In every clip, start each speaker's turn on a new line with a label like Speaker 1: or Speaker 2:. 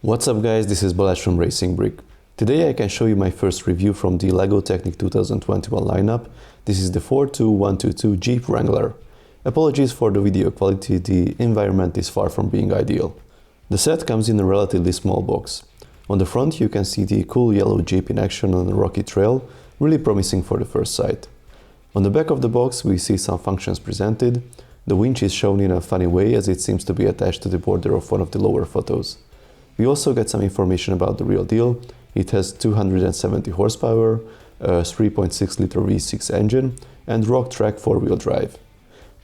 Speaker 1: What's up guys, this is Balázs from Racing Brick. Today I can show you my first review from the LEGO Technic 2021 lineup. This is the 42122 Jeep Wrangler. Apologies for the video quality, the environment is far from being ideal. The set comes in a relatively small box. On the front you can see the cool yellow Jeep in action on a rocky trail, really promising for the first sight. On the back of the box we see some functions presented. The winch is shown in a funny way as it seems to be attached to the border of one of the lower photos. We also get some information about the real deal. It has 270 horsepower, a 3.6 liter V6 engine and rock track 4-wheel drive.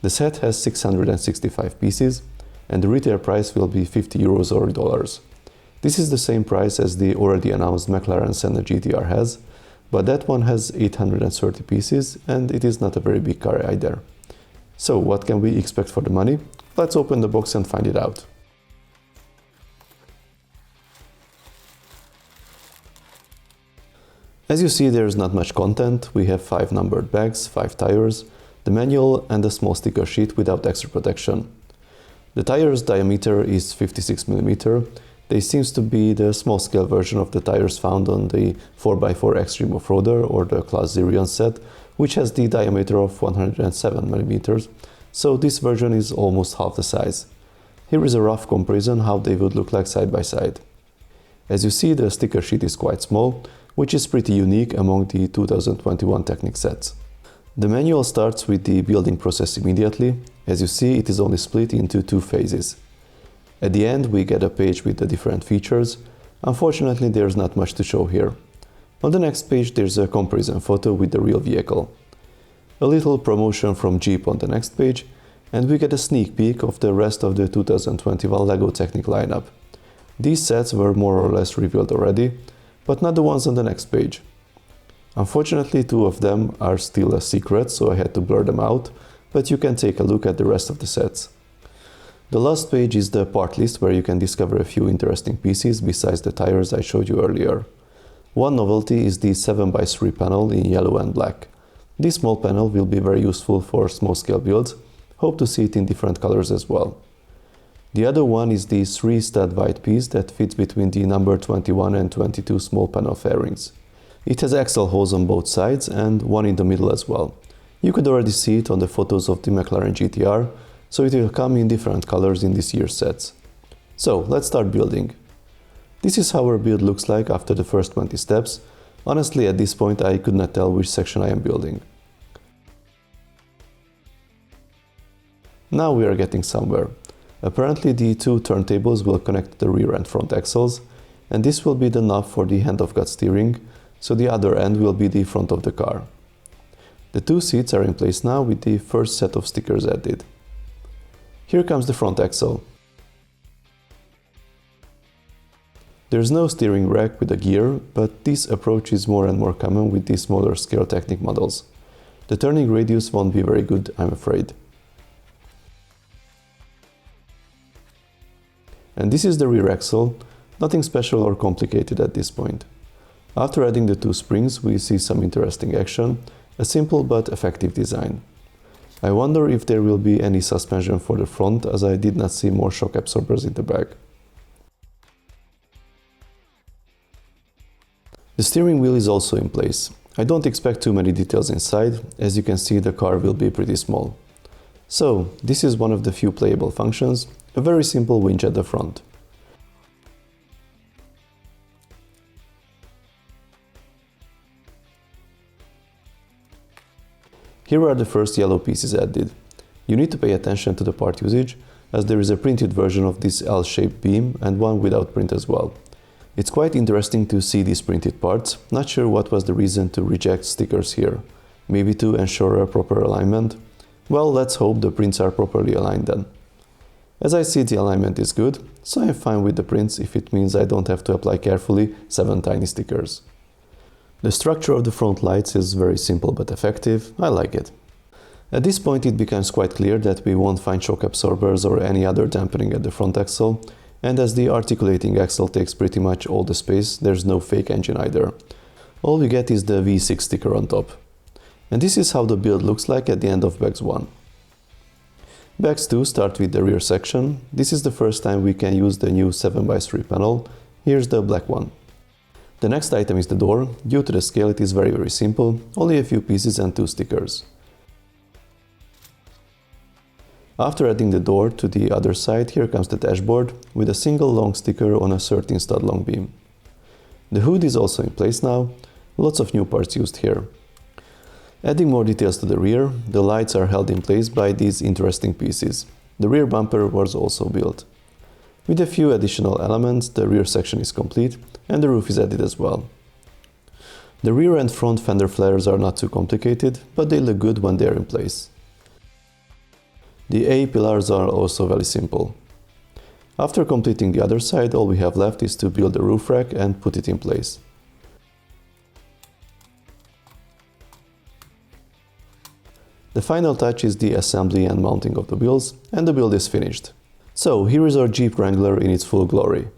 Speaker 1: The set has 665 pieces and the retail price will be 50 euros or dollars. This is the same price as the already announced McLaren Senna GTR has, but that one has 830 pieces and it is not a very big car either. So what can we expect for the money? Let's open the box and find it out. As you see, there is not much content. We have 5 numbered bags, 5 tires, the manual and a small sticker sheet without extra protection. The tire's diameter is 56 mm. They seems to be the small scale version of the tires found on the 4x4 Extreme Offroader or the Class Zerion set, which has the diameter of 107 mm, so this version is almost half the size. Here is a rough comparison how they would look like side by side. As you see, the sticker sheet is quite small, which is pretty unique among the 2021 Technic sets. The manual starts with the building process immediately. As you see, it is only split into 2 phases. At the end we get a page with the different features. Unfortunately, there's not much to show here. On the next page there's a comparison photo with the real vehicle. A little promotion from Jeep on the next page, and we get a sneak peek of the rest of the 2021 LEGO Technic lineup. These sets were more or less revealed already, but not the ones on the next page. Unfortunately, 2 of them are still a secret, so I had to blur them out, but you can take a look at the rest of the sets. The last page is the part list where you can discover a few interesting pieces besides the tires I showed you earlier. One novelty is the 7x3 panel in yellow and black. This small panel will be very useful for small scale builds. Hope to see it in different colors as well. The other one is the 3-stud white piece that fits between the number 21 and 22 small panel fairings. It has axle holes on both sides and one in the middle as well. You could already see it on the photos of the McLaren GTR, so it will come in different colors in this year's sets. So let's start building. This is how our build looks like after the first 20 steps. Honestly, at this point I could not tell which section I am building. Now we are getting somewhere. Apparently the 2 turntables will connect the rear and front axles, and this will be the knob for the hand-of-God steering, so the other end will be the front of the car. The 2 seats are in place now with the first set of stickers added. Here comes the front axle. There's no steering rack with a gear, but this approach is more and more common with the smaller scale Technic models. The turning radius won't be very good, I'm afraid. And this is the rear axle, nothing special or complicated at this point. After adding the 2 springs we see some interesting action, a simple but effective design. I wonder if there will be any suspension for the front, as I did not see more shock absorbers in the back. The steering wheel is also in place. I don't expect too many details inside, as you can see the car will be pretty small. So, this is one of the few playable functions, a very simple winch at the front. Here are the first yellow pieces added. You need to pay attention to the part usage, as there is a printed version of this L-shaped beam and one without print as well. It's quite interesting to see these printed parts. Not sure what was the reason to reject stickers here. Maybe to ensure a proper alignment? Well, let's hope the prints are properly aligned then. As I see, the alignment is good, so I'm fine with the prints if it means I don't have to apply carefully 7 tiny stickers. The structure of the front lights is very simple but effective. I like it. At this point it becomes quite clear that we won't find shock absorbers or any other dampening at the front axle, and as the articulating axle takes pretty much all the space, there's no fake engine either. All we get is the V6 sticker on top. And this is how the build looks like at the end of Bags 1. Bags 2 start with the rear section. This is the first time we can use the new 7x3 panel, Here's the black one. The next item is the door. Due to the scale, it is very simple, only a few pieces and 2 stickers. After adding the door to the other side, here comes the dashboard with a single long sticker on a 13 stud long beam. The hood is also in place now, lots of new parts used here. Adding more details to the rear, the lights are held in place by these interesting pieces. The rear bumper was also built. With a few additional elements, the rear section is complete and the roof is added as well. The rear and front fender flares are not too complicated, but they look good when they are in place. The A-pillars are also very simple. After completing the other side, all we have left is to build the roof rack and put it in place. The final touch is the assembly and mounting of the wheels, and the build is finished. So here is our Jeep Wrangler in its full glory.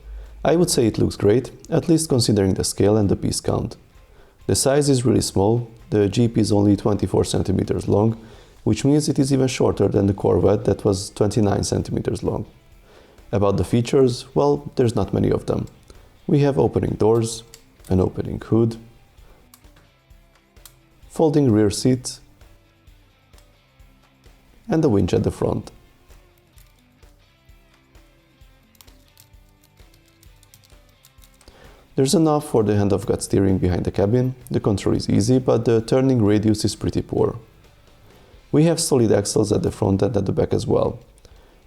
Speaker 1: I would say it looks great, at least considering the scale and the piece count. The size is really small, the Jeep is only 24 centimeters long, which means it is even shorter than the Corvette that was 29 centimeters long. About the features, well, there's not many of them. We have opening doors, an opening hood, folding rear seat, and a winch at the front. There's a knob for the hand-of-God steering behind the cabin. The control is easy, but the turning radius is pretty poor. We have solid axles at the front and at the back as well.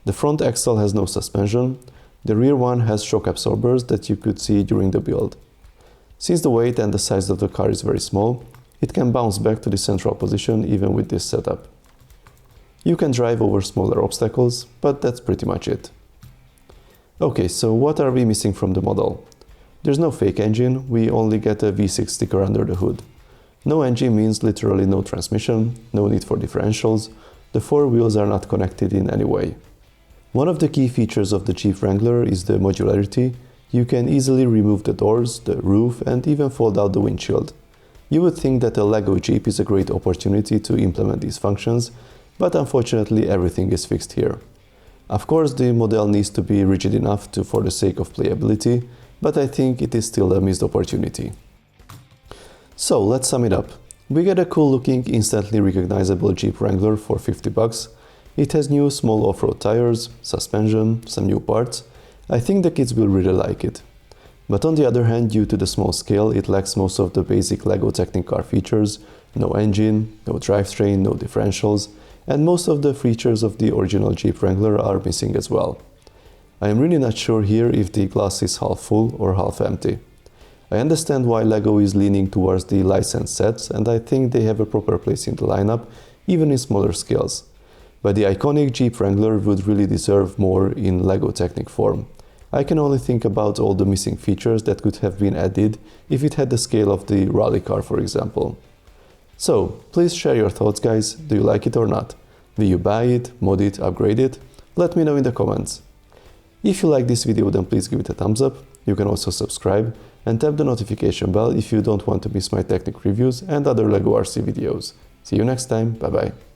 Speaker 1: The front axle has no suspension. The rear one has shock absorbers that you could see during the build. Since the weight and the size of the car is very small, it can bounce back to the central position even with this setup. You can drive over smaller obstacles, but that's pretty much it. Okay, so what are we missing from the model? There's no fake engine, we only get a V6 sticker under the hood. No engine means literally no transmission, no need for differentials, the 4 wheels are not connected in any way. One of the key features of the Jeep Wrangler is the modularity. You can easily remove the doors, the roof, and even fold out the windshield. You would think that a LEGO Jeep is a great opportunity to implement these functions, but unfortunately everything is fixed here. Of course, the model needs to be rigid enough for the sake of playability, but I think it is still a missed opportunity. So let's sum it up. We get a cool looking, instantly recognizable Jeep Wrangler for $50. It has new small off-road tires, suspension, some new parts. I think the kids will really like it. But on the other hand, due to the small scale, it lacks most of the basic LEGO Technic car features, no engine, no drivetrain, no differentials, and most of the features of the original Jeep Wrangler are missing as well. I am really not sure here if the glass is half full or half empty. I understand why LEGO is leaning towards the licensed sets, and I think they have a proper place in the lineup, even in smaller scales. But the iconic Jeep Wrangler would really deserve more in LEGO Technic form. I can only think about all the missing features that could have been added if it had the scale of the rally car, for example. So, please share your thoughts, guys. Do you like it or not? Will you buy it, mod it, upgrade it? Let me know in the comments. If you like this video, then please give it a thumbs up. You can also subscribe and tap the notification bell if you don't want to miss my Technic reviews and other LEGO RC videos. See you next time, bye bye.